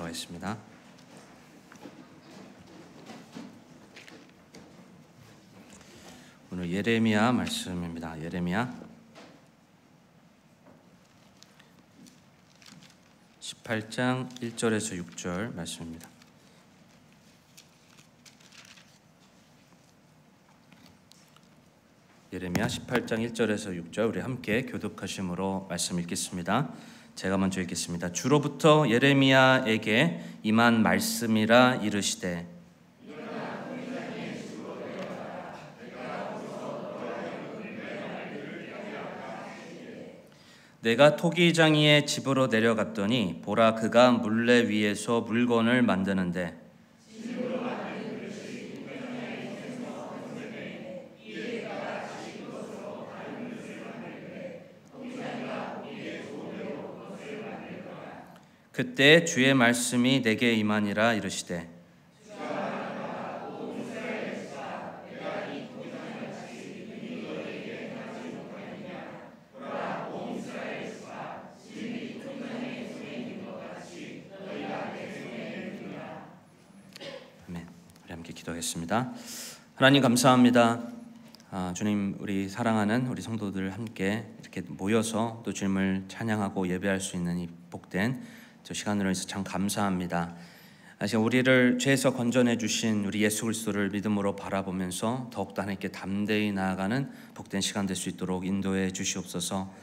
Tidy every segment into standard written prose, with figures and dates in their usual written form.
기도하도록 하겠습니다. 오늘 예레미야 말씀입니다. 예레미야 18장 1절에서 6절 말씀입니다. 예레미야 18장 1절에서 6절 우리 함께 교독하심으로 말씀 읽겠습니다. 제가 먼저 읽겠습니다. 주로부터 예레미야에게 임한 말씀이라 이르시되 내가 토기장이의 집으로 내려갔더니 보라 그가 물레 위에서 물건을 만드는데 그때 주의 말씀이 내게 임하니라 이르시되 아멘. 우리 함께 기도하겠습니다. 하나님 감사합니다. 주님, 우리 사랑하는 우리 성도들 함께 이렇게 모여서 또 주님을 찬양하고 예배할 수 있는 이 복된 저 시간으로 해서 참 감사합니다. 우리를 죄에서 건져내 주신 우리 예수 그리스도를 믿음으로 바라보면서 더욱더 하나님께 담대히 나아가는 복된 시간 될 수 있도록 인도해 주시옵소서.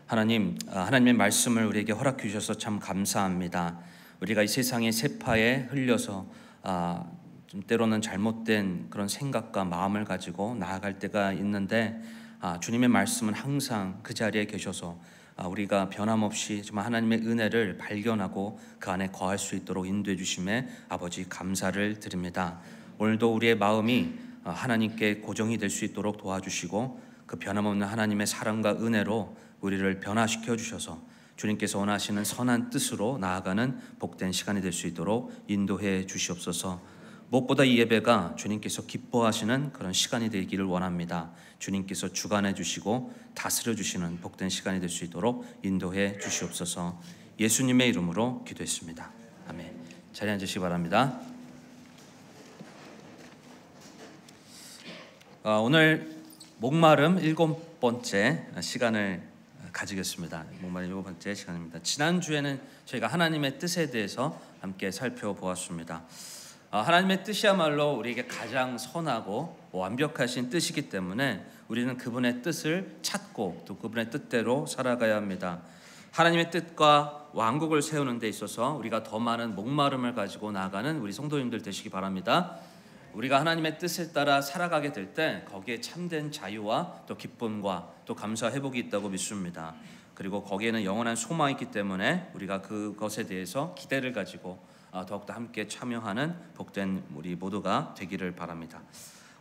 하나님, 하나님의 말씀을 우리에게 허락해 주셔서 참 감사합니다. 우리가 이 세상의 세파에 흘려서 좀 때로는 잘못된 그런 생각과 마음을 가지고 나아갈 때가 있는데 주님의 말씀은 항상 그 자리에 계셔서 우리가 변함없이 정말 하나님의 은혜를 발견하고 그 안에 거할 수 있도록 인도해 주심에 아버지 감사를 드립니다. 오늘도 우리의 마음이 하나님께 고정이 될 수 있도록 도와주시고 그 변함없는 하나님의 사랑과 은혜로 우리를 변화시켜 주셔서 주님께서 원하시는 선한 뜻으로 나아가는 복된 시간이 될 수 있도록 인도해 주시옵소서. 무엇보다 이 예배가 주님께서 기뻐하시는 그런 시간이 되기를 원합니다. 주님께서 주관해 주시고 다스려 주시는 복된 시간이 될 수 있도록 인도해 주시옵소서. 예수님의 이름으로 기도했습니다. 아멘. 자리에 앉으시기 바랍니다. 오늘 목마름 7번째 시간을 가지겠습니다. 목마름 7번째 시간입니다. 지난주에는 저희가 하나님의 뜻에 대해서 함께 살펴보았습니다. 하나님의 뜻이야말로 우리에게 가장 선하고 완벽하신 뜻이기 때문에 우리는 그분의 뜻을 찾고 또 그분의 뜻대로 살아가야 합니다. 하나님의 뜻과 왕국을 세우는 데 있어서 우리가 더 많은 목마름을 가지고 나아가는 우리 성도님들 되시기 바랍니다. 우리가 하나님의 뜻에 따라 살아가게 될 때 거기에 참된 자유와 또 기쁨과 또 감사 회복이 있다고 믿습니다. 그리고 거기에는 영원한 소망이 있기 때문에 우리가 그것에 대해서 기대를 가지고 더욱더 함께 참여하는 복된 우리 모두가 되기를 바랍니다.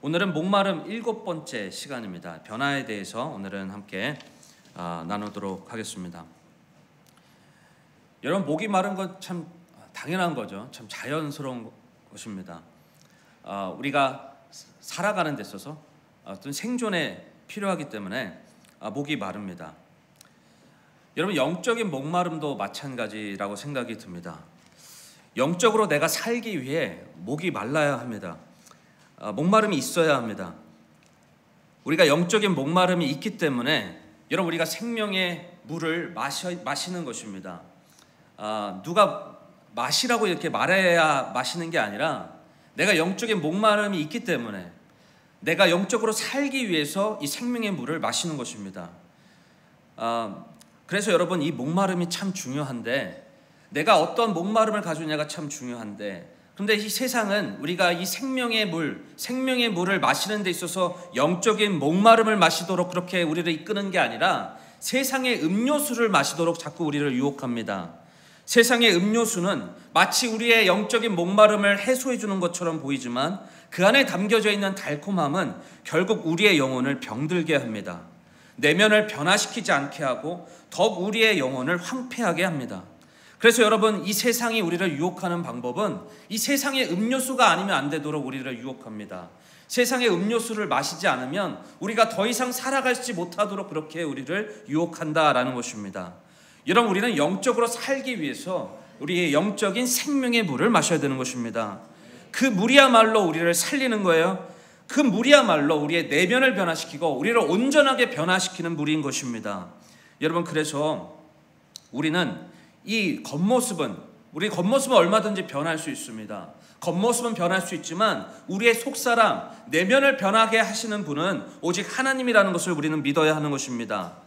오늘은 목마름 7번째 시간입니다. 변화에 대해서 오늘은 함께 나누도록 하겠습니다. 여러분, 목이 마른 건 참 당연한 거죠. 참 자연스러운 것입니다. 우리가 살아가는 데 있어서 어떤 생존에 필요하기 때문에 목이 마릅니다. 여러분, 영적인 목마름도 마찬가지라고 생각이 듭니다. 영적으로 내가 살기 위해 목이 말라야 합니다. 목마름이 있어야 합니다. 우리가 영적인 목마름이 있기 때문에 여러분, 우리가 생명의 물을 마시는 것입니다. 누가 마시라고 이렇게 말해야 마시는 게 아니라 내가 영적인 목마름이 있기 때문에 내가 영적으로 살기 위해서 이 생명의 물을 마시는 것입니다. 그래서 여러분, 이 목마름이 참 중요한데 내가 어떤 목마름을 가지느냐가 참 중요한데, 그런데 이 세상은 우리가 이 생명의 물을 마시는 데 있어서 영적인 목마름을 마시도록 그렇게 우리를 이끄는 게 아니라 세상의 음료수를 마시도록 자꾸 우리를 유혹합니다. 세상의 음료수는 마치 우리의 영적인 목마름을 해소해 주는 것처럼 보이지만 그 안에 담겨져 있는 달콤함은 결국 우리의 영혼을 병들게 합니다. 내면을 변화시키지 않게 하고 더욱 우리의 영혼을 황폐하게 합니다. 그래서 여러분, 이 세상이 우리를 유혹하는 방법은 이 세상의 음료수가 아니면 안 되도록 우리를 유혹합니다. 세상의 음료수를 마시지 않으면 우리가 더 이상 살아가지 못하도록 그렇게 우리를 유혹한다라는 것입니다. 여러분, 우리는 영적으로 살기 위해서 우리의 영적인 생명의 물을 마셔야 되는 것입니다. 그 물이야말로 우리를 살리는 거예요. 그 물이야말로 우리의 내면을 변화시키고 우리를 온전하게 변화시키는 물인 것입니다. 여러분, 그래서 우리는 이 우리 겉모습은 얼마든지 변할 수 있습니다. 겉모습은 변할 수 있지만 우리의 속사람, 내면을 변하게 하시는 분은 오직 하나님이라는 것을 우리는 믿어야 하는 것입니다.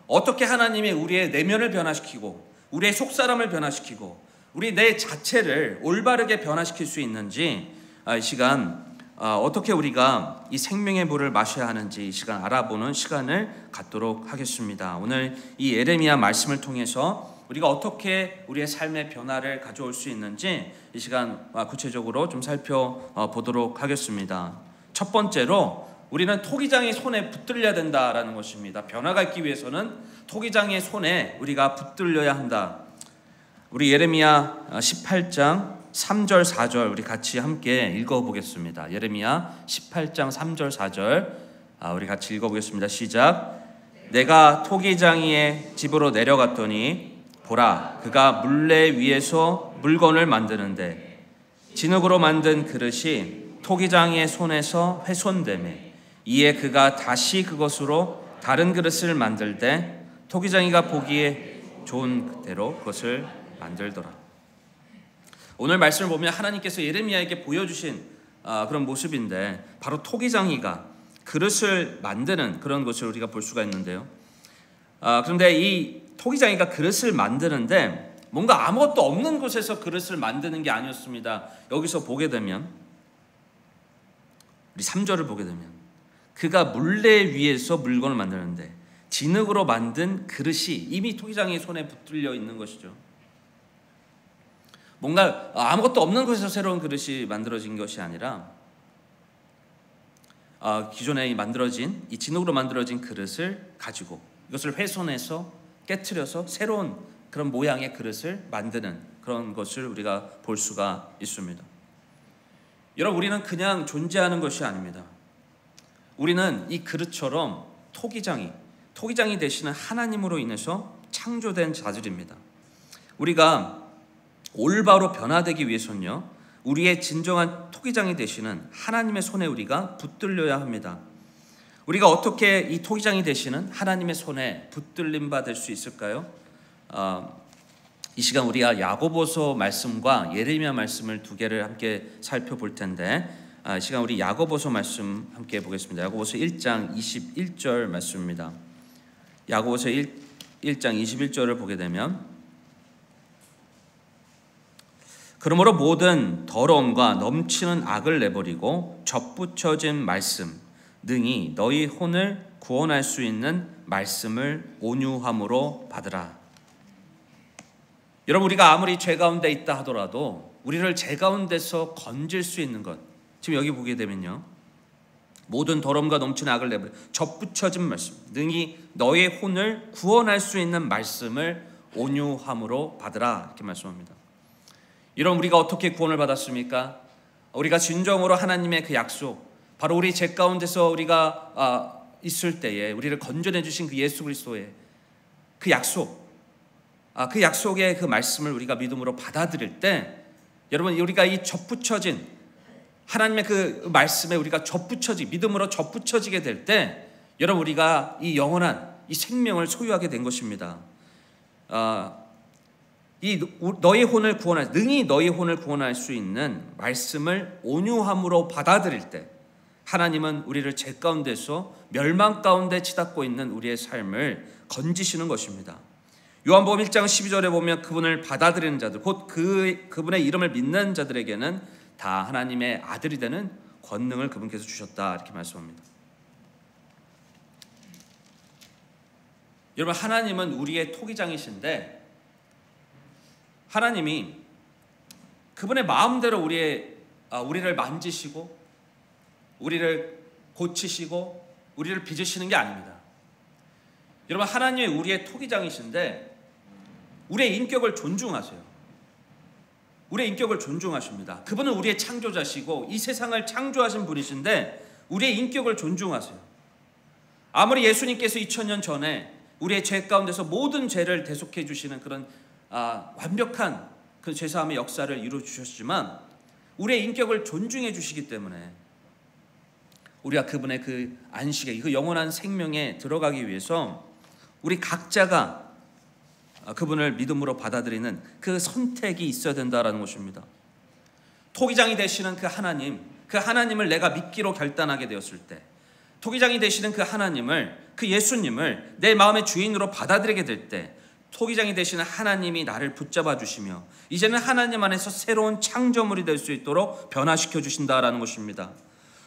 어떻게 하나님이 우리의 내면을 변화시키고 우리의 속사람을 변화시키고 우리 내 자체를 올바르게 변화시킬 수 있는지 이 시간 어떻게 우리가 이 생명의 물을 마셔야 하는지 이 시간 알아보는 시간을 갖도록 하겠습니다. 오늘 이 예레미야 말씀을 통해서 우리가 어떻게 우리의 삶의 변화를 가져올 수 있는지 이 시간 구체적으로 좀 살펴보도록 하겠습니다. 첫 번째로 우리는 토기장의 손에 붙들려야 된다라는 것입니다. 변화가 있기 위해서는 토기장의 손에 우리가 붙들려야 한다. 우리 예레미야 18장 3절 4절 우리 같이 함께 읽어보겠습니다. 예레미야 18장 3절 4절 우리 같이 읽어보겠습니다. 시작. 내가 토기장이의 집으로 내려갔더니 보라, 그가 물레 위에서 물건을 만드는데 진흙으로 만든 그릇이 토기장의 손에서 훼손되매 이에 그가 다시 그것으로 다른 그릇을 만들되 토기장이가 보기에 좋은 그대로 그것을 만들더라. 오늘 말씀을 보면 하나님께서 예레미야에게 보여주신 그런 모습인데 바로 토기장이가 그릇을 만드는 그런 것을 우리가 볼 수가 있는데요. 그런데 이 토기장이가 그릇을 만드는데 뭔가 아무것도 없는 곳에서 그릇을 만드는 게 아니었습니다. 여기서 보게 되면 우리 3절을 보게 되면 그가 물레 위에서 물건을 만드는데 진흙으로 만든 그릇이 이미 토기장의 손에 붙들려 있는 것이죠. 뭔가 아무것도 없는 곳에서 새로운 그릇이 만들어진 것이 아니라 기존에 만들어진 이 진흙으로 만들어진 그릇을 가지고 이것을 훼손해서 깨트려서 새로운 그런 모양의 그릇을 만드는 그런 것을 우리가 볼 수가 있습니다. 여러분, 우리는 그냥 존재하는 것이 아닙니다. 우리는 이 그릇처럼 토기장이 되시는 하나님으로 인해서 창조된 자들입니다. 우리가 올바로 변화되기 위해서는요, 우리의 진정한 토기장이 되시는 하나님의 손에 우리가 붙들려야 합니다. 우리가 어떻게 이 토기장이 되시는 하나님의 손에 붙들림 받을 수 있을까요? 이 시간 우리가 야고보서 말씀과 예레미야 말씀을 두 개를 함께 살펴볼 텐데 이 시간 우리 야고보서 말씀 함께 보겠습니다. 야고보서 1장 21절 말씀입니다. 야고보서 1장 21절을 보게 되면 그러므로 모든 더러움과 넘치는 악을 내버리고 접붙여진 말씀 능히 너희 혼을 구원할 수 있는 말씀을 온유함으로 받으라. 여러분, 우리가 아무리 죄 가운데 있다 하더라도 우리를 죄 가운데서 건질 수 있는 것, 지금 여기 보게 되면요, 모든 더러움과 넘치는 악을 내버려 접붙여진 말씀 능히 너희 혼을 구원할 수 있는 말씀을 온유함으로 받으라, 이렇게 말씀합니다. 여러분, 우리가 어떻게 구원을 받았습니까? 우리가 진정으로 하나님의 그 약속, 바로 우리 죄 가운데서 우리가 있을 때에 우리를 건져내 주신 그 예수 그리스도의 그 약속, 그 약속의 그 말씀을 우리가 믿음으로 받아들일 때, 여러분, 우리가 이 접붙여진 하나님의 그 말씀에 우리가 믿음으로 접붙여지게 될 때, 여러분, 우리가 이 영원한 이 생명을 소유하게 된 것입니다. 능히 너희 혼을 구원할 수 있는 말씀을 온유함으로 받아들일 때 하나님은 우리를 죄 가운데서 멸망 가운데 치닫고 있는 우리의 삶을 건지시는 것입니다. 요한복음 1장 12절에 보면 그분을 받아들이는 자들, 곧 그분의 이름을 믿는 자들에게는 다 하나님의 아들이 되는 권능을 그분께서 주셨다, 이렇게 말씀합니다. 여러분, 하나님은 우리의 토기장이신데 하나님이 그분의 마음대로 우리를 만지시고 우리를 고치시고 우리를 빚으시는 게 아닙니다. 여러분, 하나님이 우리의 토기장이신데 우리의 인격을 존중하세요. 우리의 인격을 존중하십니다. 그분은 우리의 창조자시고 이 세상을 창조하신 분이신데 우리의 인격을 존중하세요. 아무리 예수님께서 2000년 전에 우리의 죄 가운데서 모든 죄를 대속해 주시는 그런 완벽한 그 죄사함의 역사를 이루어 주셨지만 우리의 인격을 존중해 주시기 때문에 우리가 그분의 그 안식에, 그 영원한 생명에 들어가기 위해서 우리 각자가 그분을 믿음으로 받아들이는 그 선택이 있어야 된다라는 것입니다. 토기장이 되시는 그 하나님을 내가 믿기로 결단하게 되었을 때, 토기장이 되시는 그 하나님을, 그 예수님을 내 마음의 주인으로 받아들이게 될 때, 토기장이 되시는 하나님이 나를 붙잡아 주시며 이제는 하나님 안에서 새로운 창조물이 될 수 있도록 변화시켜 주신다라는 것입니다.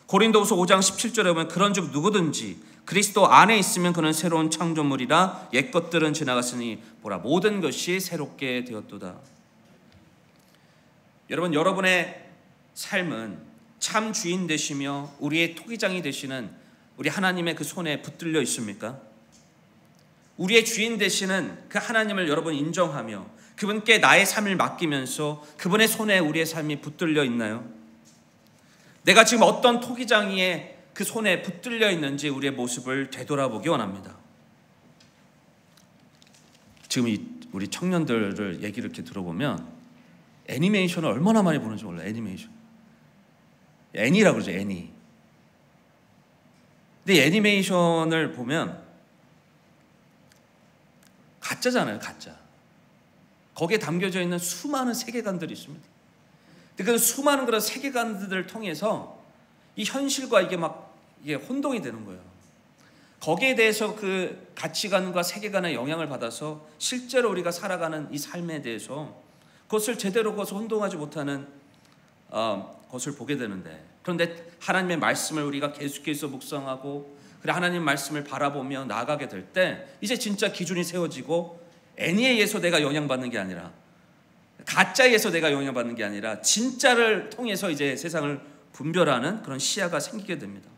고린도후서 5장 17절에 보면 그런즉 누구든지 그리스도 안에 있으면 그는 새로운 창조물이라 옛 것들은 지나갔으니 보라 모든 것이 새롭게 되었도다. 여러분, 여러분의 삶은 참 주인 되시며 우리의 토기장이 되시는 우리 하나님의 그 손에 붙들려 있습니까? 우리의 주인 되시는 그 하나님을 여러분 인정하며 그분께 나의 삶을 맡기면서 그분의 손에 우리의 삶이 붙들려 있나요? 내가 지금 어떤 토기장이의 그 손에 붙들려 있는지 우리의 모습을 되돌아보기 원합니다. 지금 우리 청년들을 얘기를 이렇게 들어보면 애니메이션을 얼마나 많이 보는지 몰라요. 애니라고 그러죠. 애니. 근데 애니메이션을 보면 가짜잖아요. 가짜. 거기에 담겨져 있는 수많은 세계관들이 있습니다. 근데 그 수많은 그런 세계관들을 통해서 이 현실과 이게 혼동이 되는 거예요. 거기에 대해서 그 가치관과 세계관의 영향을 받아서 실제로 우리가 살아가는 이 삶에 대해서 그것을 제대로 그것을 혼동하지 못하는 것을 보게 되는데, 그런데 하나님의 말씀을 우리가 계속해서 묵상하고 그래 하나님 말씀을 바라보며 나아가게 될 때 이제 진짜 기준이 세워지고 애니에 의해서 내가 영향받는 게 아니라 가짜에 의해서 내가 영향받는 게 아니라 진짜를 통해서 이제 세상을 분별하는 그런 시야가 생기게 됩니다.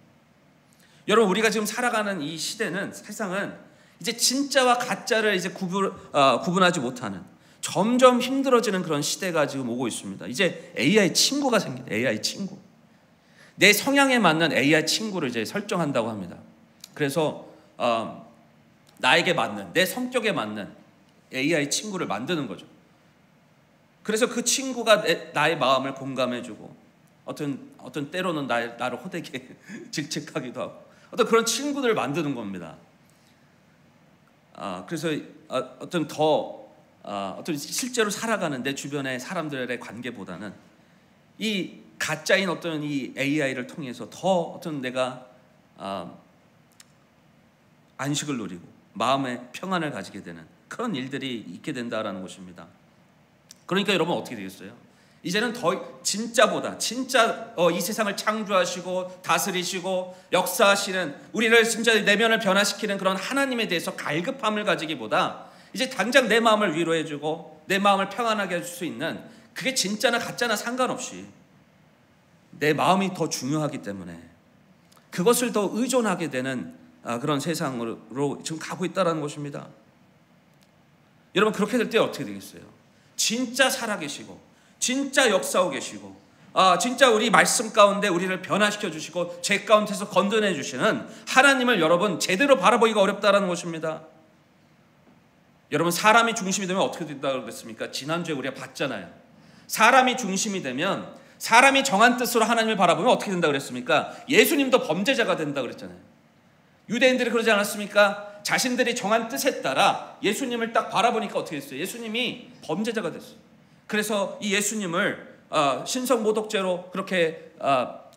여러분, 우리가 지금 살아가는 이 시대는, 세상은 이제 진짜와 가짜를 이제 구분하지 못하는 점점 힘들어지는 그런 시대가 지금 오고 있습니다. 이제 AI 친구가 생깁니다. AI 친구. 내 성향에 맞는 AI 친구를 이제 설정한다고 합니다. 그래서 나에게 맞는, 내 성격에 맞는 AI 친구를 만드는 거죠. 그래서 그 친구가 나의 마음을 공감해주고 어떤 때로는 나를 호되게 질책하기도 하고 어떤 그런 친구들을 만드는 겁니다. 그래서 어떤 실제로 살아가는 내 주변의 사람들의 관계보다는 이 가짜인 어떤 이 AI를 통해서 더 어떤 내가 안식을 누리고 마음의 평안을 가지게 되는 그런 일들이 있게 된다라는 것입니다. 그러니까 여러분 어떻게 되겠어요? 이제는 더 진짜 이 세상을 창조하시고 다스리시고 역사하시는, 우리를 진짜 내면을 변화시키는 그런 하나님에 대해서 갈급함을 가지기보다 이제 당장 내 마음을 위로해주고 내 마음을 평안하게 해줄 수 있는, 그게 진짜나 가짜나 상관없이 내 마음이 더 중요하기 때문에 그것을 더 의존하게 되는 그런 세상으로 지금 가고 있다는 것입니다. 여러분, 그렇게 될 때 어떻게 되겠어요? 진짜 살아계시고 진짜 역사하고 계시고 진짜 우리 말씀 가운데 우리를 변화시켜 주시고 죄 가운데서 건져내 주시는 하나님을 여러분 제대로 바라보기가 어렵다는 것입니다. 여러분, 사람이 중심이 되면 어떻게 된다고 그랬습니까? 지난주에 우리가 봤잖아요. 사람이 중심이 되면, 사람이 정한 뜻으로 하나님을 바라보면 어떻게 된다고 그랬습니까? 예수님도 범죄자가 된다고 그랬잖아요. 유대인들이 그러지 않았습니까? 자신들이 정한 뜻에 따라 예수님을 딱 바라보니까 어떻게 됐어요? 예수님이 범죄자가 됐어요. 그래서 이 예수님을 신성모독죄로 그렇게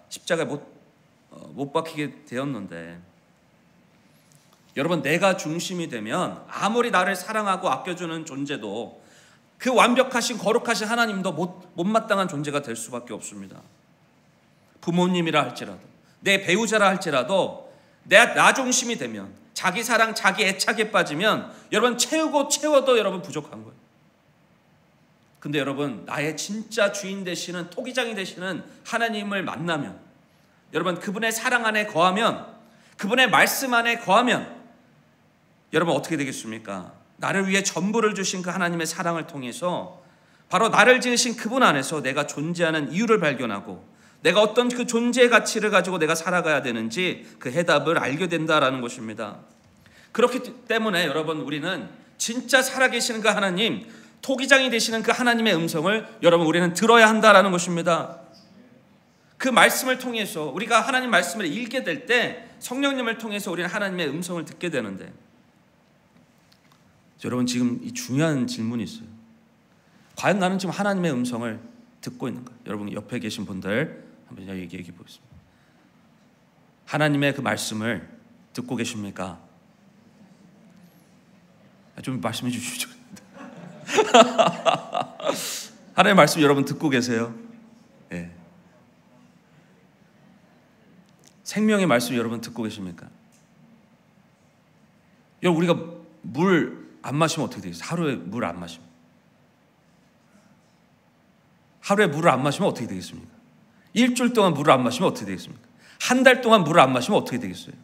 십자가에 못 박히게 되었는데, 여러분, 내가 중심이 되면 아무리 나를 사랑하고 아껴주는 존재도 그 완벽하신 거룩하신 하나님도 못마땅한 존재가 될 수밖에 없습니다. 부모님이라 할지라도, 내 배우자라 할지라도 나 중심이 되면, 자기 사랑, 자기 애착에 빠지면 여러분 채워도 여러분 부족한 거예요. 근데 여러분, 나의 진짜 주인 되시는, 토기장이 되시는 하나님을 만나면, 여러분 그분의 사랑 안에 거하면, 그분의 말씀 안에 거하면 여러분 어떻게 되겠습니까? 나를 위해 전부를 주신 그 하나님의 사랑을 통해서 바로 나를 지으신 그분 안에서 내가 존재하는 이유를 발견하고 내가 어떤 그 존재의 가치를 가지고 내가 살아가야 되는지 그 해답을 알게 된다라는 것입니다. 그렇기 때문에 여러분, 우리는 진짜 살아계시는 그 하나님, 토기장이 되시는 그 하나님의 음성을 여러분 우리는 들어야 한다라는 것입니다. 그 말씀을 통해서 우리가 하나님 말씀을 읽게 될 때 성령님을 통해서 우리는 하나님의 음성을 듣게 되는데, 여러분 지금 이 중요한 질문이 있어요. 과연 나는 지금 하나님의 음성을 듣고 있는가? 여러분 옆에 계신 분들 한번 얘기해 보겠습니다. 하나님의 그 말씀을 듣고 계십니까? 좀 말씀해 주십시오. 하나님의 말씀 여러분 듣고 계세요? 네. 생명의 말씀 여러분 듣고 계십니까? 여러분 우리가 물 안 마시면 어떻게 되겠어요? 하루에 물 안 마시면, 하루에 물을 안 마시면 어떻게 되겠습니까? 일주일 동안 물을 안 마시면 어떻게 되겠습니까? 한 달 동안 물을 안 마시면 어떻게 되겠어요?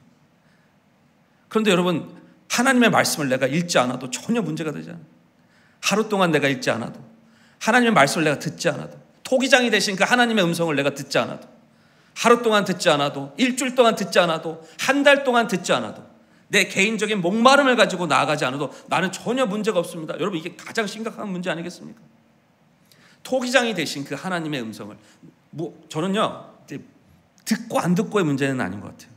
그런데 여러분 하나님의 말씀을 내가 읽지 않아도 전혀 문제가 되지 않아요. 하루 동안 내가 읽지 않아도, 하나님의 말씀을 내가 듣지 않아도, 토기장이 되신 그 하나님의 음성을 내가 듣지 않아도, 하루 동안 듣지 않아도, 일주일 동안 듣지 않아도, 한 달 동안 듣지 않아도, 내 개인적인 목마름을 가지고 나아가지 않아도 나는 전혀 문제가 없습니다. 여러분 이게 가장 심각한 문제 아니겠습니까? 토기장이 되신 그 하나님의 음성을 저는요 듣고 안 듣고의 문제는 아닌 것 같아요.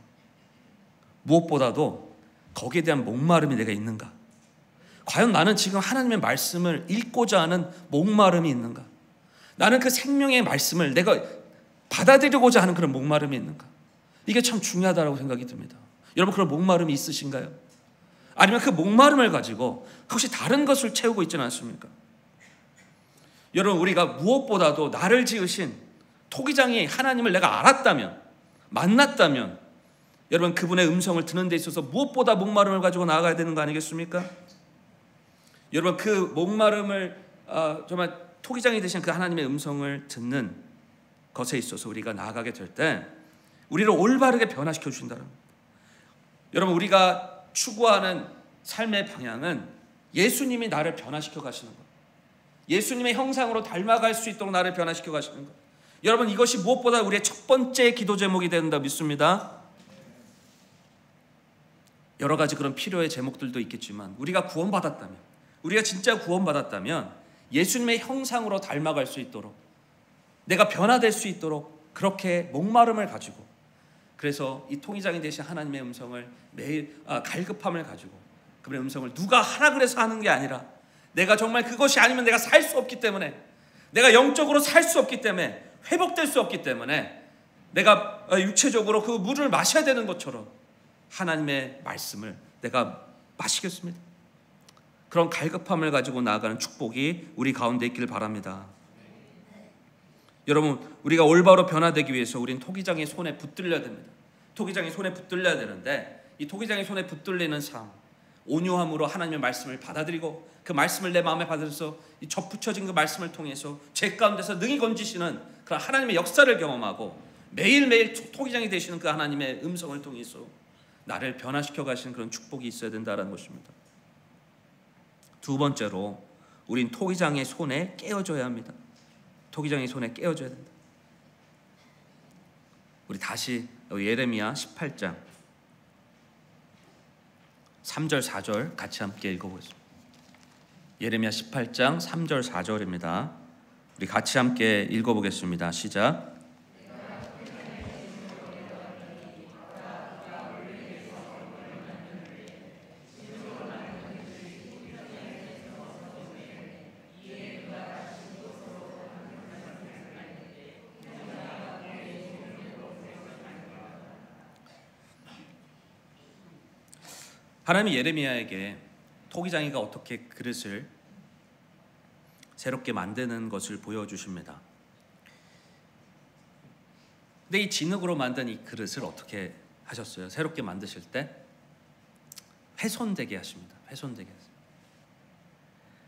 무엇보다도 거기에 대한 목마름이 내가 있는가? 과연 나는 지금 하나님의 말씀을 읽고자 하는 목마름이 있는가? 나는 그 생명의 말씀을 내가 받아들이고자 하는 그런 목마름이 있는가? 이게 참 중요하다고 생각이 듭니다. 여러분 그런 목마름이 있으신가요? 아니면 그 목마름을 가지고 혹시 다른 것을 채우고 있지는 않습니까? 여러분 우리가 무엇보다도 나를 지으신 토기장이 하나님을 내가 알았다면, 만났다면 여러분 그분의 음성을 듣는 데 있어서 무엇보다 목마름을 가지고 나아가야 되는 거 아니겠습니까? 여러분 그 목마름을 정말 토기장이 되신 그 하나님의 음성을 듣는 것에 있어서 우리가 나아가게 될 때 우리를 올바르게 변화시켜 주신다는 거예요. 여러분 우리가 추구하는 삶의 방향은 예수님이 나를 변화시켜 가시는 거예요. 예수님의 형상으로 닮아갈 수 있도록 나를 변화시켜 가시는 거예요. 여러분 이것이 무엇보다 우리의 첫 번째 기도 제목이 된다 믿습니다. 여러 가지 그런 필요의 제목들도 있겠지만 우리가 구원받았다면, 우리가 진짜 구원받았다면 예수님의 형상으로 닮아갈 수 있도록, 내가 변화될 수 있도록 그렇게 목마름을 가지고, 그래서 이 통의장이 되신 하나님의 음성을 매일 갈급함을 가지고, 그분의 음성을 누가 하라 그래서 하는 게 아니라 내가 정말 그것이 아니면 내가 살 수 없기 때문에, 내가 영적으로 살 수 없기 때문에, 회복될 수 없기 때문에 내가 육체적으로 그 물을 마셔야 되는 것처럼 하나님의 말씀을 내가 마시겠습니다. 그런 갈급함을 가지고 나아가는 축복이 우리 가운데 있기를 바랍니다. 여러분 우리가 올바로 변화되기 위해서 우린 토기장의 손에 붙들려야 됩니다. 토기장의 손에 붙들려야 되는데 이 토기장의 손에 붙들리는 삶, 온유함으로 하나님의 말씀을 받아들이고 그 말씀을 내 마음에 받아서 이 접붙여진 그 말씀을 통해서 죄 가운데서 능히 건지시는 그 하나님의 역사를 경험하고 매일매일 토기장이 되시는 그 하나님의 음성을 통해서 나를 변화시켜 가시는 그런 축복이 있어야 된다는 것입니다. 두 번째로 우린 토기장의 손에 깨어져야 합니다. 토기장의 손에 깨어져야 된다. 우리 다시 예레미야 18장 3절 4절 같이 함께 읽어보겠습니다. 예레미야 18장 3절 4절입니다. 우리 같이 함께 읽어보겠습니다. 시작. 하나님이 예레미야에게 토기장이가 어떻게 그릇을 새롭게 만드는 것을 보여주십니다. 근데 이 진흙으로 만든 이 그릇을 어떻게 하셨어요? 새롭게 만드실 때 훼손되게 하십니다. 훼손되게 하십니다.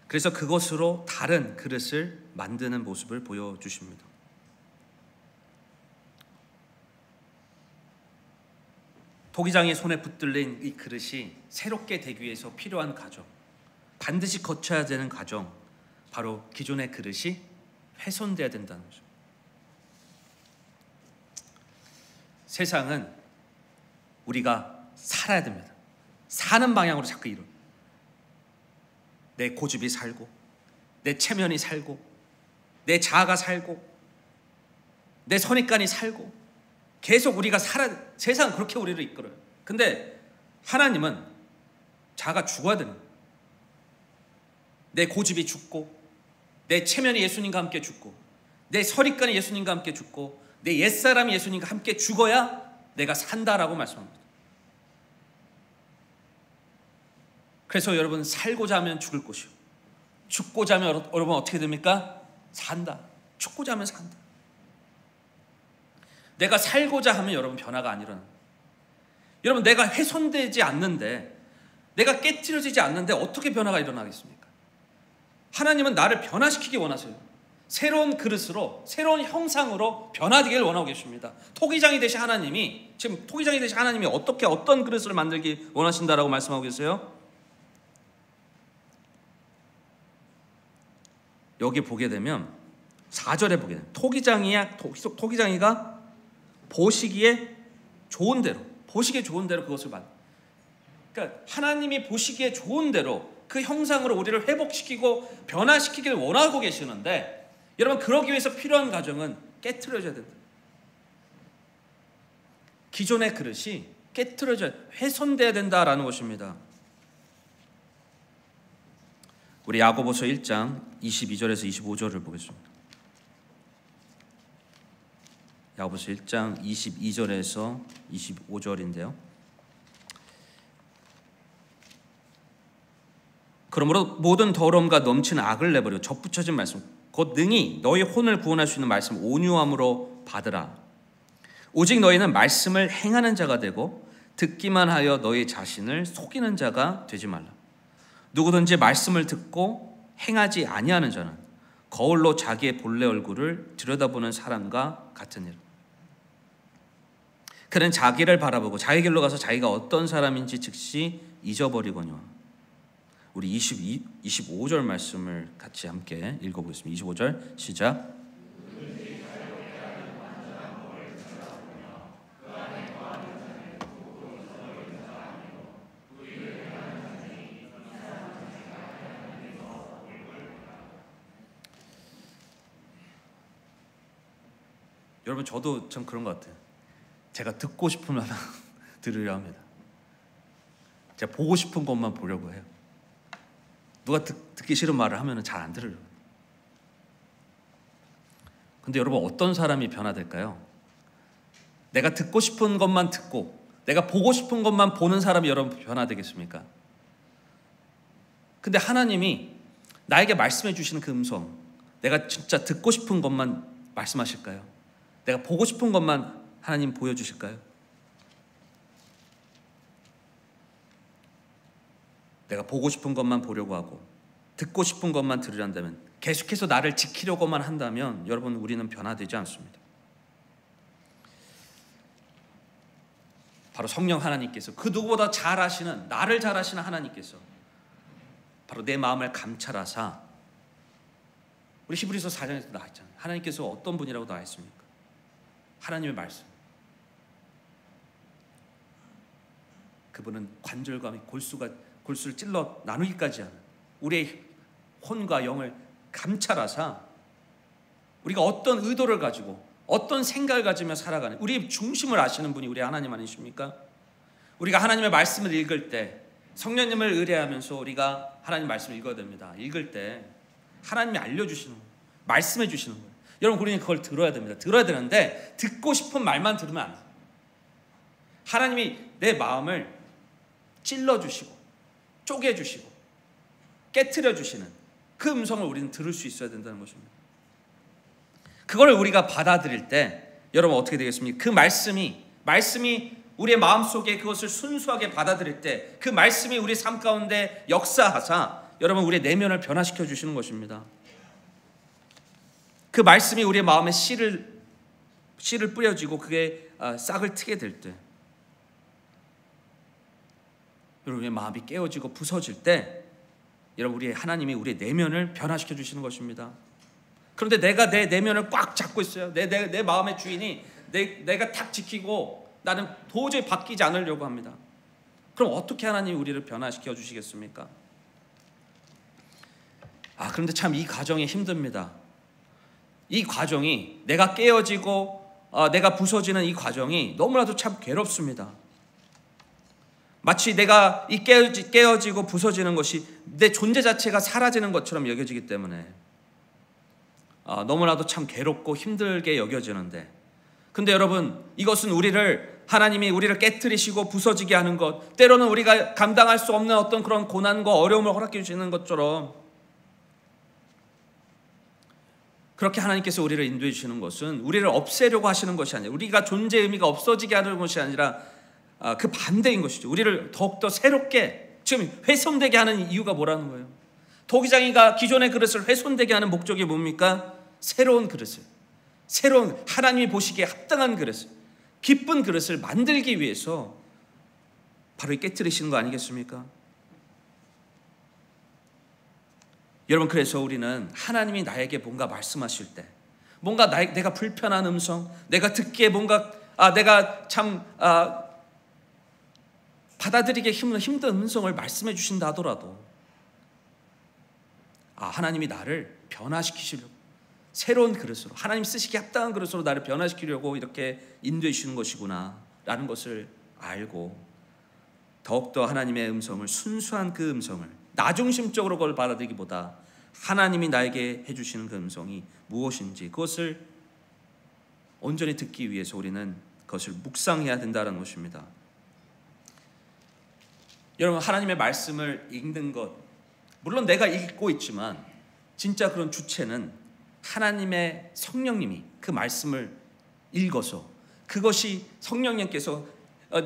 그래서 그것으로 다른 그릇을 만드는 모습을 보여주십니다. 토기장의 손에 붙들린 이 그릇이 새롭게 되기 위해서 필요한 과정, 반드시 거쳐야 되는 과정, 바로 기존의 그릇이 훼손돼야 된다는 거죠. 세상은 우리가 살아야 됩니다. 사는 방향으로 자꾸 이루어. 내 고집이 살고, 내 체면이 살고, 내 자아가 살고, 내 선입관이 살고, 계속 우리가 세상은 그렇게 우리를 이끌어요. 근데 하나님은 자아가 죽어야 되는 거예요. 내 고집이 죽고, 내 체면이 예수님과 함께 죽고, 내 선입관이 예수님과 함께 죽고, 내 옛사람이 예수님과 함께 죽어야 내가 산다라고 말씀합니다. 그래서 여러분, 살고자 하면 죽을 것이요, 죽고자 하면 여러분 어떻게 됩니까? 산다. 죽고자 하면 산다. 내가 살고자 하면 여러분 변화가 안 일어납니다. 여러분, 내가 훼손되지 않는데, 내가 깨트려지지 않는데 어떻게 변화가 일어나겠습니까? 하나님은 나를 변화시키기 원하세요. 새로운 그릇으로, 새로운 형상으로 변화되기를 원하고 계십니다. 토기장이 되신 하나님이, 지금 토기장이 되신 하나님이 어떤 그릇을 만들기 원하신다라고 말씀하고 계세요? 여기 보게 되면 4절에 보게 되면 토기장이가 보시기에 좋은 대로 그것을 그러니까 하나님이 보시기에 좋은 대로 그 형상으로 우리를 회복시키고 변화시키기를 원하고 계시는데, 여러분, 그러기 위해서 필요한 과정은 깨트려져야 된다. 기존의 그릇이 깨트려져야, 훼손돼야 된다라는 것입니다. 우리 야고보서 1장 22절에서 25절을 보겠습니다. 야고보서 1장 22절에서 25절인데요. 그러므로 모든 더러움과 넘치는 악을 내버려 접붙여진 말씀, 곧 능히 너희 혼을 구원할 수 있는 말씀 온유함으로 받으라. 오직 너희는 말씀을 행하는 자가 되고 듣기만 하여 너희 자신을 속이는 자가 되지 말라. 누구든지 말씀을 듣고 행하지 아니하는 자는 거울로 자기의 본래 얼굴을 들여다보는 사람과 같으니라. 그는 자기를 바라보고 자기 길로 가서 자기가 어떤 사람인지 즉시 잊어버리거니와. 우리 25절 말씀을 같이 함께 읽어보겠습니다. 25절 시작. 여러분, 저도 참 그런 것 같아요. 제가 듣고 싶으면 들으려 합니다. 제가 보고 싶은 것만 보려고 해요. 누가 듣기 싫은 말을 하면 잘 안 들으려고. 근데 여러분, 어떤 사람이 변화될까요? 내가 듣고 싶은 것만 듣고 내가 보고 싶은 것만 보는 사람이 여러분 변화되겠습니까? 근데 하나님이 나에게 말씀해 주시는 그 음성, 내가 진짜 듣고 싶은 것만 말씀하실까요? 내가 보고 싶은 것만 하나님 보여주실까요? 내가 보고 싶은 것만 보려고 하고 듣고 싶은 것만 들으려 한다면, 계속해서 나를 지키려고만 한다면 여러분, 우리는 변화되지 않습니다. 바로 성령 하나님께서, 그 누구보다 잘 아시는, 나를 잘 아시는 하나님께서 바로 내 마음을 감찰하사, 우리 히브리서 4장에서 나와 있잖아요. 하나님께서 어떤 분이라고 나와 있습니까? 하나님의 말씀. 그분은 관절과 골수를 찔러 나누기까지 하는 우리의 혼과 영을 감찰하사 우리가 어떤 의도를 가지고 어떤 생각을 가지며 살아가는, 우리의 중심을 아시는 분이 우리 하나님 아니십니까? 우리가 하나님의 말씀을 읽을 때 성령님을 의뢰하면서 우리가 하나님 말씀을 읽어야 됩니다. 읽을 때 하나님이 알려주시는 거예요. 말씀해 주시는 거예요. 여러분, 우리는 그걸 들어야 됩니다. 들어야 되는데 듣고 싶은 말만 들으면 안 돼요. 하나님이 내 마음을 찔러주시고 쪼개주시고 깨트려주시는 그 음성을 우리는 들을 수 있어야 된다는 것입니다. 그걸 우리가 받아들일 때 여러분 어떻게 되겠습니까? 그 말씀이 우리의 마음속에 그것을 순수하게 받아들일 때 그 말씀이 우리 삶 가운데 역사하사 여러분 우리의 내면을 변화시켜 주시는 것입니다. 그 말씀이 우리의 마음에 씨를 뿌려지고 그게 싹을 트게 될 때, 여러분 우리의 마음이 깨어지고 부서질 때 여러분 우리의 하나님이 우리의 내면을 변화시켜 주시는 것입니다. 그런데 내가 내 내면을 꽉 잡고 있어요. 내 마음의 주인이 내가 탁 지키고 나는 도저히 바뀌지 않으려고 합니다. 그럼 어떻게 하나님이 우리를 변화시켜 주시겠습니까? 그런데 참 이 과정이 힘듭니다. 이 과정이 내가 깨어지고 내가 부서지는 이 과정이 너무나도 참 괴롭습니다. 마치 내가 이 깨어지고 부서지는 것이 내 존재 자체가 사라지는 것처럼 여겨지기 때문에 너무나도 참 괴롭고 힘들게 여겨지는데, 근데 여러분, 이것은 하나님이 우리를 깨트리시고 부서지게 하는 것, 때로는 우리가 감당할 수 없는 어떤 그런 고난과 어려움을 허락해 주시는 것처럼, 그렇게 하나님께서 우리를 인도해 주시는 것은 우리를 없애려고 하시는 것이 아니라, 우리가 존재의 의미가 없어지게 하는 것이 아니라 그 반대인 것이죠. 우리를 더욱더 새롭게, 지금 훼손되게 하는 이유가 뭐라는 거예요? 토기장이가 기존의 그릇을 훼손되게 하는 목적이 뭡니까? 새로운 그릇을, 새로운 하나님이 보시기에 합당한 그릇을, 기쁜 그릇을 만들기 위해서 바로 깨트리시는 거 아니겠습니까? 여러분, 그래서 우리는 하나님이 나에게 뭔가 말씀하실 때, 뭔가 내가 불편한 음성, 내가 듣기에 뭔가 내가 참 받아들이기 힘든 음성을 말씀해 주신다 하더라도 하나님이 나를 변화시키시려고, 새로운 그릇으로, 하나님 쓰시기에 합당한 그릇으로 나를 변화시키려고 이렇게 인도해 주시는 것이구나 라는 것을 알고, 더욱더 하나님의 음성을, 순수한 그 음성을 나중심적으로 그걸 받아들이기보다 하나님이 나에게 해주시는 그 음성이 무엇인지 그것을 온전히 듣기 위해서 우리는 그것을 묵상해야 된다는 것입니다. 여러분, 하나님의 말씀을 읽는 것, 물론 내가 읽고 있지만 진짜 그런 주체는 하나님의 성령님이 그 말씀을 읽어서, 그것이 성령님께서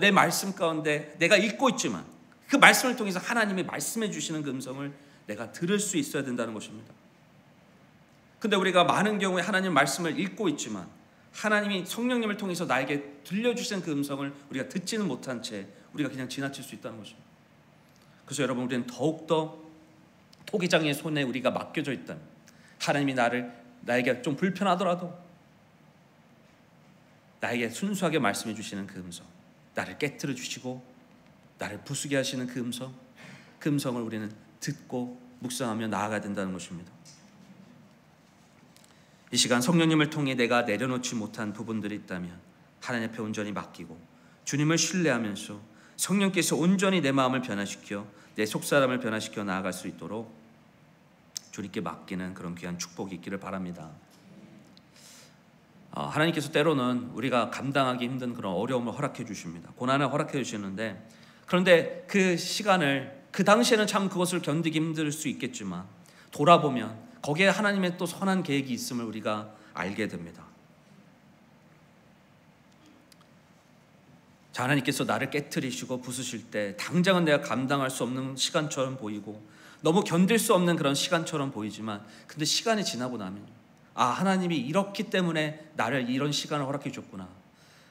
내 말씀 가운데 내가 읽고 있지만 그 말씀을 통해서 하나님이 말씀해 주시는 그 음성을 내가 들을 수 있어야 된다는 것입니다. 근데 우리가 많은 경우에 하나님 말씀을 읽고 있지만 하나님이 성령님을 통해서 나에게 들려주시는 그 음성을 우리가 듣지는 못한 채 우리가 그냥 지나칠 수 있다는 것입니다. 그래서 여러분, 우리는 더욱더 토기장의 손에 우리가 맡겨져 있다면, 하나님이 나에게 좀 불편하더라도 나에게 순수하게 말씀해 주시는 그 음성, 나를 깨트려 주시고 나를 부수게 하시는 그 음성을 우리는 듣고 묵상하며 나아가야 된다는 것입니다. 이 시간 성령님을 통해 내가 내려놓지 못한 부분들이 있다면 하나님 앞에 온전히 맡기고 주님을 신뢰하면서 성령께서 온전히 내 마음을 변화시켜 내 속사람을 변화시켜 나아갈 수 있도록 주님께 맡기는 그런 귀한 축복이 있기를 바랍니다. 하나님께서 때로는 우리가 감당하기 힘든 그런 어려움을 허락해 주십니다. 고난을 허락해 주시는데, 그런데 그 시간을, 그 당시에는 참 그것을 견디기 힘들 수 있겠지만 돌아보면 거기에 하나님의 또 선한 계획이 있음을 우리가 알게 됩니다. 자, 하나님께서 나를 깨트리시고 부수실 때 당장은 내가 감당할 수 없는 시간처럼 보이고 너무 견딜 수 없는 그런 시간처럼 보이지만, 근데 시간이 지나고 나면 하나님이 이렇기 때문에 나를 이런 시간을 허락해 줬구나,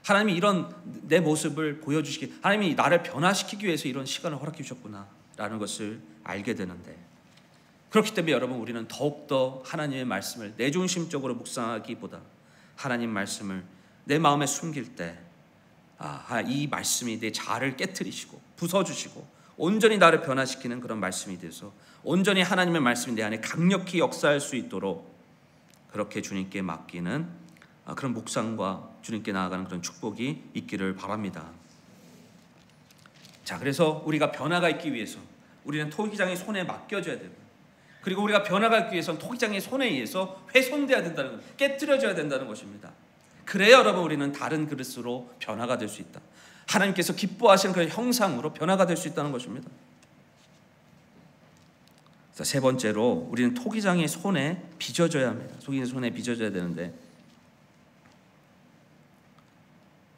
하나님이 이런 내 모습을 보여주시기, 하나님이 나를 변화시키기 위해서 이런 시간을 허락해 주셨구나 라는 것을 알게 되는데, 그렇기 때문에 여러분, 우리는 더욱더 하나님의 말씀을 내중심적으로 묵상하기보다 하나님 말씀을 내 마음에 숨길 때 이 말씀이 내 자아를 깨트리시고 부숴주시고 온전히 나를 변화시키는 그런 말씀이 돼서 온전히 하나님의 말씀이 내 안에 강력히 역사할 수 있도록 그렇게 주님께 맡기는 그런 묵상과 주님께 나아가는 그런 축복이 있기를 바랍니다. 자, 그래서 우리가 변화가 있기 위해서 우리는 토기장의 손에 맡겨져야 되고, 그리고 우리가 변화가 있기 위해서는 토기장의 손에 의해서 훼손돼야 된다는 것, 깨트려져야 된다는 것입니다. 그래야 여러분, 우리는 다른 그릇으로 변화가 될 수 있다. 하나님께서 기뻐하시는 그 형상으로 변화가 될 수 있다는 것입니다. 세 번째로, 우리는 토기장의 손에 빚어져야 합니다. 토기장의 손에 빚어져야 되는데,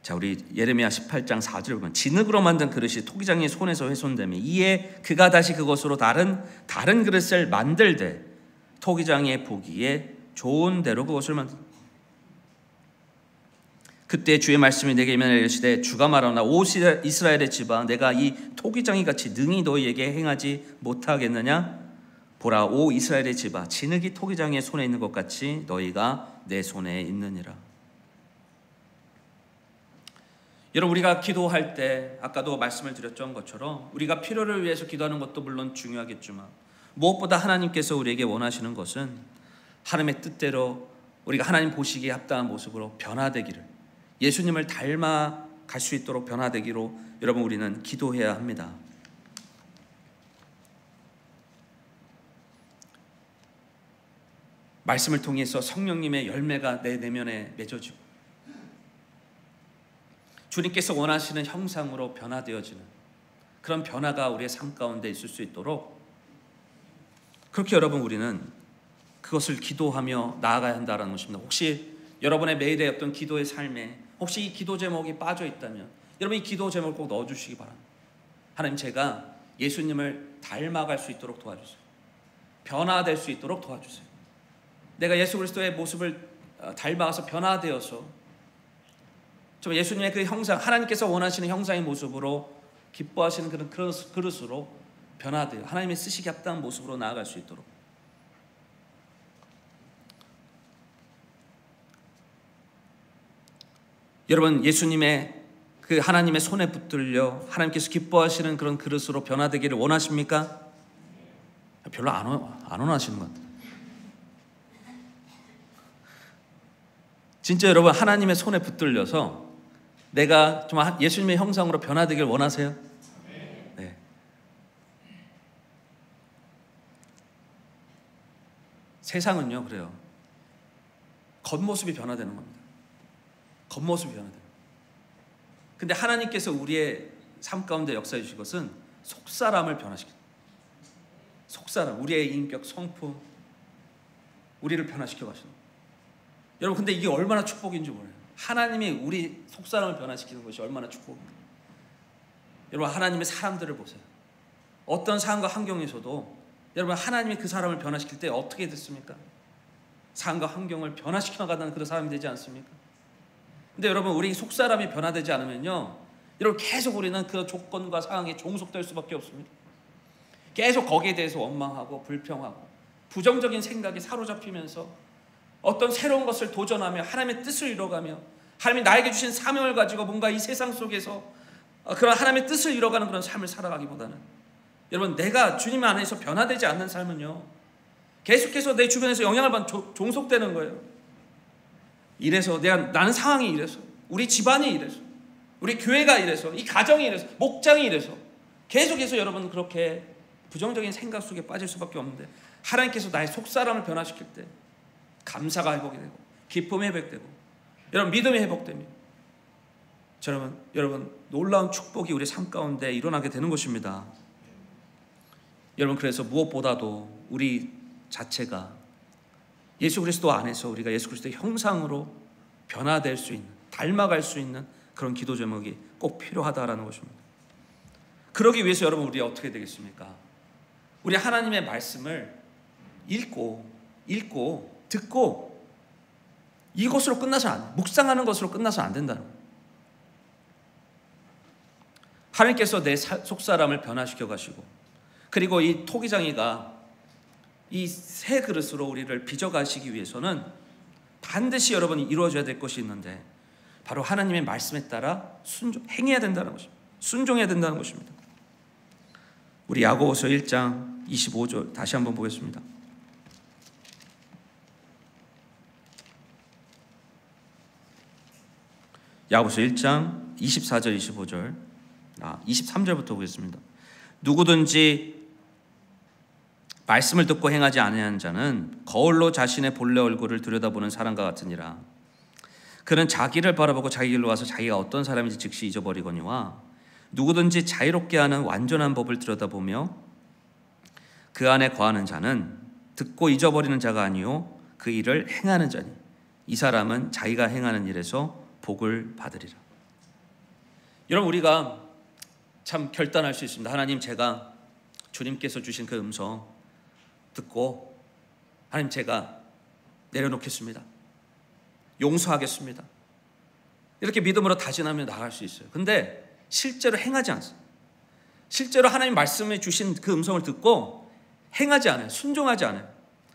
자, 우리 예레미야 18장 4절을 보면 진흙으로 만든 그릇이 토기장의 손에서 훼손되며 이에 그가 다시 그것으로 다른 그릇을 만들되 토기장의 보기에 좋은 대로 그것을 만든다. 그때 주의 말씀이 내게 임하여 이르시되 주가 말하노라 오 이스라엘의 집아, 내가 이 토기장이 같이 능히 너희에게 행하지 못하겠느냐? 보라, 오 이스라엘의 집아, 진흙이 토기장의 손에 있는 것 같이 너희가 내 손에 있느니라. 여러분, 우리가 기도할 때 아까도 말씀을 드렸던 것처럼 우리가 필요를 위해서 기도하는 것도 물론 중요하겠지만 무엇보다 하나님께서 우리에게 원하시는 것은 하나님의 뜻대로 우리가 하나님 보시기에 합당한 모습으로 변화되기를, 예수님을 닮아갈 수 있도록 변화되기로 여러분 우리는 기도해야 합니다. 말씀을 통해서 성령님의 열매가 내 내면에 맺어지고 주님께서 원하시는 형상으로 변화되어지는 그런 변화가 우리의 삶 가운데 있을 수 있도록, 그렇게 여러분 우리는 그것을 기도하며 나아가야 한다는 것입니다. 혹시 여러분의 매일의 어떤 기도의 삶에 혹시 이 기도 제목이 빠져 있다면 여러분 이 기도 제목을 꼭 넣어주시기 바랍니다. 하나님, 제가 예수님을 닮아갈 수 있도록 도와주세요. 변화될 수 있도록 도와주세요. 내가 예수 그리스도의 모습을 닮아가서 변화되어서 좀 예수님의 그 형상, 하나님께서 원하시는 형상의 모습으로 기뻐하시는 그런 그릇으로 변화되어 하나님의 쓰시기 합당한 모습으로 나아갈 수 있도록. 여러분, 예수님의 그 하나님의 손에 붙들려 하나님께서 기뻐하시는 그런 그릇으로 변화되기를 원하십니까? 별로 안 원하시는 것 같아요. 진짜 여러분, 하나님의 손에 붙들려서 내가 좀 예수님의 형상으로 변화되길 원하세요? 네. 세상은요 그래요. 겉모습이 변화되는 겁니다. 겉모습이 변화돼요. 근데 하나님께서 우리의 삶 가운데 역사해 주신 것은 속사람을 변화시켜요. 속사람, 우리의 인격, 성품, 우리를 변화시켜 가시는 거예요. 여러분, 근데 이게 얼마나 축복인지 몰라요. 하나님이 우리 속사람을 변화시키는 것이 얼마나 축복입니까? 여러분, 하나님의 사람들을 보세요. 어떤 상황과 환경에서도 여러분, 하나님이 그 사람을 변화시킬 때 어떻게 됐습니까? 상황과 환경을 변화시켜 나가는 그런 사람이 되지 않습니까? 근데 여러분, 우리 속사람이 변화되지 않으면요, 여러분 계속 우리는 그 조건과 상황에 종속될 수밖에 없습니다. 계속 거기에 대해서 원망하고 불평하고 부정적인 생각에 사로잡히면서 어떤 새로운 것을 도전하며 하나님의 뜻을 이뤄가며 하나님이 나에게 주신 사명을 가지고 뭔가 이 세상 속에서 그런 하나님의 뜻을 이뤄가는 그런 삶을 살아가기보다는, 여러분, 내가 주님 안에서 변화되지 않는 삶은요 계속해서 내 주변에서 영향을 받는 종속되는 거예요. 이래서 나는 상황이 이래서, 우리 집안이 이래서, 우리 교회가 이래서, 이 가정이 이래서, 목장이 이래서 계속해서 여러분 그렇게 부정적인 생각 속에 빠질 수밖에 없는데, 하나님께서 나의 속사람을 변화시킬 때 감사가 회복이 되고 기쁨이 회복되고 여러분 믿음이 회복됩니다. 여러분 놀라운 축복이 우리 삶 가운데 일어나게 되는 것입니다. 여러분, 그래서 무엇보다도 우리 자체가 예수 그리스도 안에서 우리가 예수 그리스도의 형상으로 변화될 수 있는, 닮아갈 수 있는 그런 기도 제목이 꼭 필요하다라는 것입니다. 그러기 위해서 여러분 우리 어떻게 되겠습니까? 우리 하나님의 말씀을 읽고 듣고 이것으로 끝나서 안 돼. 묵상하는 것으로 끝나서 안 된다는 거예요. 하나님께서 내 속사람을 변화시켜 가시고, 그리고 이 토기장이가 이 새 그릇으로 우리를 빚어 가시기 위해서는 반드시 여러분이 이루어져야 될 것이 있는데, 바로 하나님의 말씀에 따라 행해야 된다는 것입니다. 순종해야 된다는 것입니다. 우리 야고보서 1장 25절 다시 한번 보겠습니다. 야고보서 1장 24절 25절 23절부터 보겠습니다. 누구든지 말씀을 듣고 행하지 아니하는 자는 거울로 자신의 본래 얼굴을 들여다보는 사람과 같으니라. 그는 자기를 바라보고 자기 길로 와서 자기가 어떤 사람인지 즉시 잊어버리거니와, 누구든지 자유롭게 하는 완전한 법을 들여다보며 그 안에 거하는 자는 듣고 잊어버리는 자가 아니요 그 일을 행하는 자니 이 사람은 자기가 행하는 일에서 복을 받으리라. 여러분, 우리가 참 결단할 수 있습니다. 하나님, 제가 주님께서 주신 그 음성 듣고 하나님, 제가 내려놓겠습니다. 용서하겠습니다. 이렇게 믿음으로 다짐하며 나갈 수 있어요. 근데 실제로 행하지 않습니다. 실제로 하나님 말씀해 주신 그 음성을 듣고 행하지 않아요. 순종하지 않아요.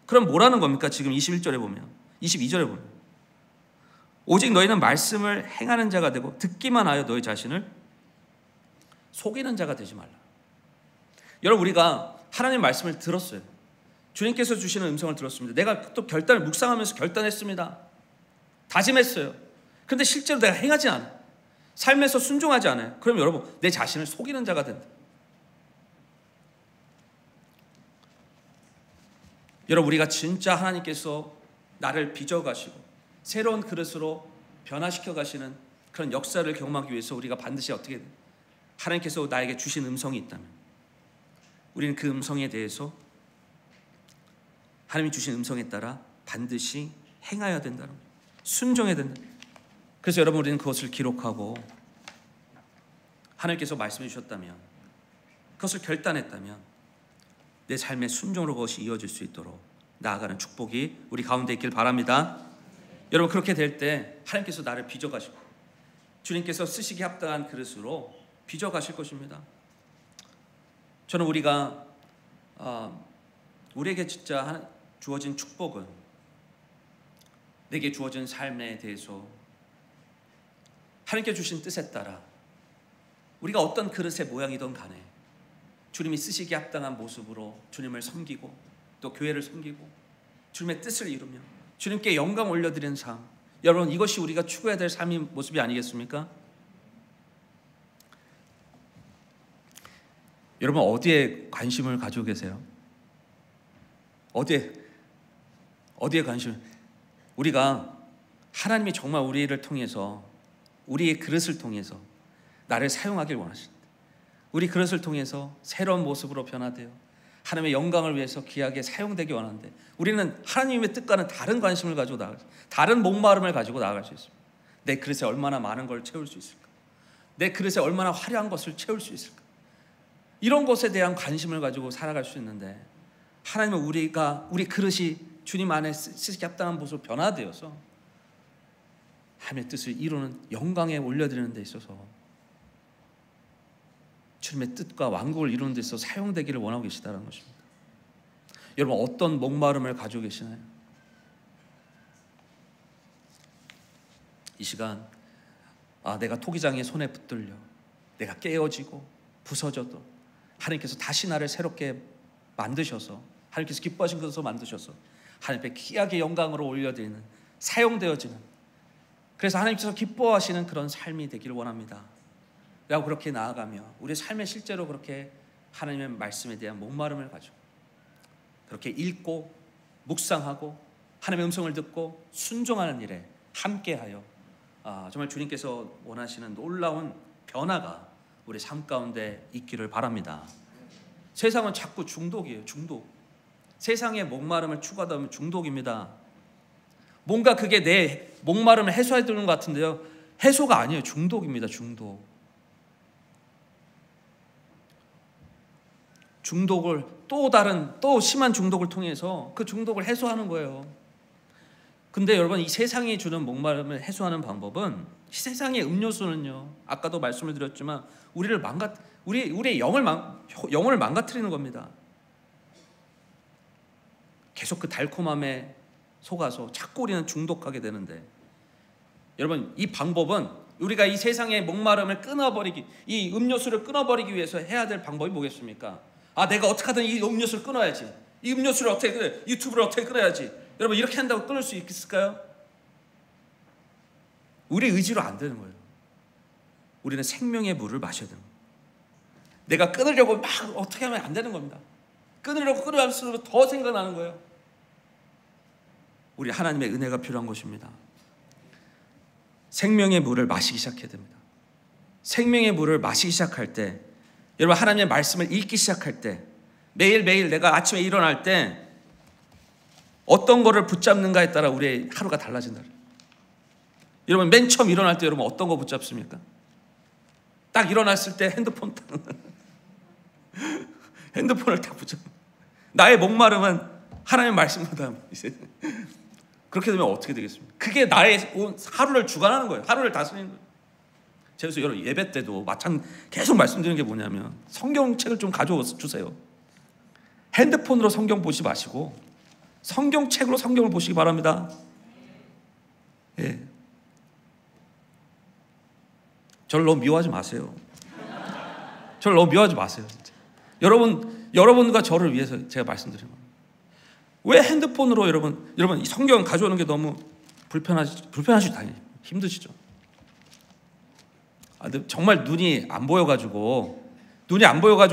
그럼 뭐라는 겁니까? 지금 21절에 보면, 22절에 보면, 오직 너희는 말씀을 행하는 자가 되고 듣기만 하여 너희 자신을 속이는 자가 되지 말라. 여러분, 우리가 하나님 말씀을 들었어요. 주님께서 주시는 음성을 들었습니다. 내가 또 결단을 묵상하면서 결단했습니다. 다짐했어요. 그런데 실제로 내가 행하지 않아요. 삶에서 순종하지 않아요. 그럼 여러분, 내 자신을 속이는 자가 된다. 여러분, 우리가 진짜 하나님께서 나를 빚어가시고 새로운 그릇으로 변화시켜 가시는 그런 역사를 경험하기 위해서 우리가 반드시 어떻게 돼요? 하나님께서 나에게 주신 음성이 있다면 우리는 그 음성에 대해서 하나님이 주신 음성에 따라 반드시 행해야 된다는 거예요. 순종해야 된다. 그래서 여러분, 우리는 그것을 기록하고 하나님께서 말씀해 주셨다면, 그것을 결단했다면 내 삶의 순종으로 그것이 이어질 수 있도록 나아가는 축복이 우리 가운데 있길 바랍니다. 여러분, 그렇게 될 때 하나님께서 나를 빚어가시고 주님께서 쓰시기 합당한 그릇으로 빚어가실 것입니다. 저는 우리에게 진짜 주어진 축복은, 내게 주어진 삶에 대해서 하나님께 주신 뜻에 따라 우리가 어떤 그릇의 모양이든 간에 주님이 쓰시기 합당한 모습으로 주님을 섬기고 또 교회를 섬기고 주님의 뜻을 이루며 주님께 영광 올려드리는 삶, 여러분, 이것이 우리가 추구해야 될 삶의 모습이 아니겠습니까? 여러분, 어디에 관심을 가지고 계세요? 어디에 우리가 하나님이 정말 우리를 통해서, 우리의 그릇을 통해서 나를 사용하길 원하십니다. 우리 그릇을 통해서 새로운 모습으로 변화되어 하나님의 영광을 위해서 귀하게 사용되기 원하는데, 우리는 하나님의 뜻과는 다른 관심을 가지고 다른 목마름을 가지고 나아갈 수 있습니다. 내 그릇에 얼마나 많은 걸 채울 수 있을까? 내 그릇에 얼마나 화려한 것을 채울 수 있을까? 이런 것에 대한 관심을 가지고 살아갈 수 있는데, 하나님은 우리 그릇이 주님 안에 쓰시기 합당한 모습으로 변화되어서 하나님의 뜻을 이루는 영광에 올려드리는 데 있어서, 주님의 뜻과 왕국을 이루는 데 있어서 사용되기를 원하고 계시다는 것입니다. 여러분, 어떤 목마름을 가지고 계시나요? 이 시간, 내가 토기장의 손에 붙들려 내가 깨어지고 부서져도 하나님께서 다시 나를 새롭게 만드셔서, 하나님께서 기뻐하신 것으로 만드셔서 하나님 앞에 귀하게 영광으로 올려드리는, 사용되어지는, 그래서 하나님께서 기뻐하시는 그런 삶이 되기를 원합니다. 라고 그렇게 나아가며 우리의 삶에 실제로 그렇게 하나님의 말씀에 대한 목마름을 가지고 그렇게 읽고 묵상하고 하나님의 음성을 듣고 순종하는 일에 함께하여 정말 주님께서 원하시는 놀라운 변화가 우리 삶 가운데 있기를 바랍니다. 세상은 자꾸 중독이에요. 중독. 세상의 목마름을 추구하다 보면 중독입니다. 뭔가 그게 내 목마름을 해소해 주는 것 같은데요, 해소가 아니에요. 중독입니다. 중독을 또 심한 중독을 통해서 그 중독을 해소하는 거예요. 근데 여러분, 이 세상이 주는 목마름을 해소하는 방법은, 세상의 음료수는요, 아까도 말씀을 드렸지만 우리의 영을 망가뜨리는 겁니다. 계속 그 달콤함에 속아서 자꾸 우리는 중독하게 되는데, 여러분, 이 방법은 우리가 이 세상의 목마름을 끊어버리기, 이 음료수를 끊어버리기 위해서 해야 될 방법이 뭐겠습니까? 내가 어떻게 하든 이 음료수를 끊어야지, 이 음료수를 어떻게 끊어야, 유튜브를 어떻게 끊어야지. 여러분, 이렇게 한다고 끊을 수 있을까요? 우리 의지로 안 되는 거예요. 우리는 생명의 물을 마셔야 되는 거예요. 내가 끊으려고 막 어떻게 하면 안 되는 겁니다. 끊으면서 더 생각나는 거예요. 우리 하나님의 은혜가 필요한 것입니다. 생명의 물을 마시기 시작해야 됩니다. 생명의 물을 마시기 시작할 때, 여러분, 하나님의 말씀을 읽기 시작할 때, 매일매일 내가 아침에 일어날 때 어떤 거를 붙잡는가에 따라 우리의 하루가 달라진다. 여러분, 맨 처음 일어날 때 여러분 어떤 거 붙잡습니까? 딱 일어났을 때 핸드폰을 딱 붙잡. 나의 목마름은 하나님의 말씀보다 이제 그렇게 되면 어떻게 되겠습니까? 그게 나의 하루를 주관하는 거예요. 하루를 다스리는 거예요. 그래서 여러분, 예배 때도 계속 말씀드리는 게 뭐냐면, 성경책을 좀 가져와 주세요. 핸드폰으로 성경 보지 마시고 성경책으로 성경을 보시기 바랍니다. 예. 저를 너무 미워하지 마세요. 저를 너무 미워하지 마세요. 진짜. 여러분과 저를 위해서 제가 말씀드리는 겁니다. 왜 핸드폰으로 여러분 이 성경 가져오는 게 너무 불편하시죠? 당연히 힘드시죠. 근데 정말 눈이 안 보여가지고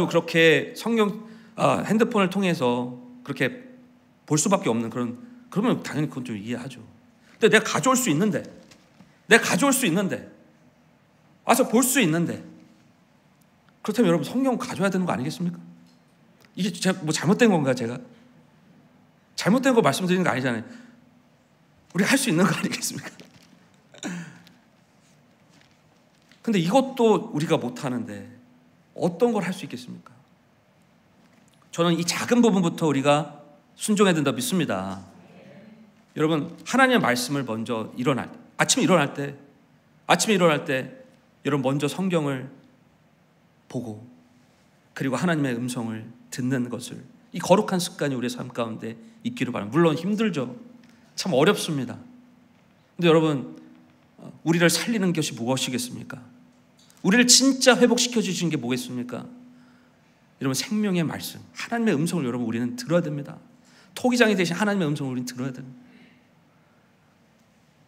그렇게 성경 핸드폰을 통해서 그렇게 볼 수밖에 없는 그러면 당연히 그건 좀 이해하죠. 근데 내가 가져올 수 있는데 와서 볼 수 있는데, 그렇다면 여러분 성경 가져야 되는 거 아니겠습니까? 이게 제가 뭐 잘못된 건가? 제가 잘못된 거 말씀드리는 거 아니잖아요. 우리 할 수 있는 거 아니겠습니까? 근데 이것도 우리가 못하는데 어떤 걸 할 수 있겠습니까? 저는 이 작은 부분부터 우리가 순종해야 된다 믿습니다. 여러분, 하나님의 말씀을 먼저 아침에 일어날 때 여러분 먼저 성경을 보고 그리고 하나님의 음성을 듣는 것을, 이 거룩한 습관이 우리의 삶 가운데 있기를 바랍니다. 물론 힘들죠. 참 어렵습니다. 근데 여러분, 우리를 살리는 것이 무엇이겠습니까? 우리를 진짜 회복시켜 주시는 게 뭐겠습니까? 여러분, 생명의 말씀, 하나님의 음성을 여러분 우리는 들어야 됩니다. 토기장이 되신 하나님의 음성을 우리는 들어야 됩니다.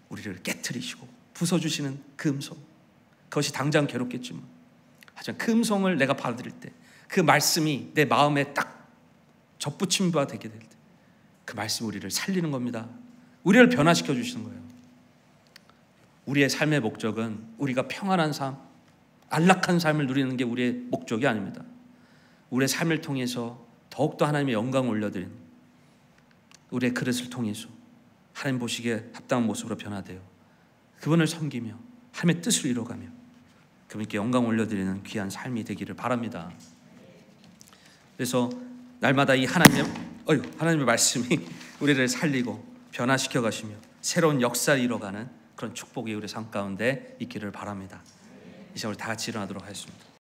우리를 깨트리시고 부숴주시는 그 음성, 그것이 당장 괴롭겠지만 하지만 그 음성을 내가 받아들일 때, 그 말씀이 내 마음에 딱 접붙임 바 되게 될 때, 그 말씀이 우리를 살리는 겁니다. 우리를 변화시켜 주시는 거예요. 우리의 삶의 목적은 우리가 평안한 삶, 안락한 삶을 누리는 게 우리의 목적이 아닙니다. 우리의 삶을 통해서 더욱더 하나님의 영광을 올려드리는, 우리의 그릇을 통해서 하나님 보시기에 합당한 모습으로 변화되어 그분을 섬기며 하나님의 뜻을 이루어가며 그분께 영광을 올려드리는 귀한 삶이 되기를 바랍니다. 그래서 날마다 이 하나님의 말씀이 우리를 살리고 변화시켜 가시며 새로운 역사를 이뤄가는 그런 축복이 우리 삶 가운데 있기를 바랍니다. 이 시간 우리 다 같이 일어나도록 하겠습니다.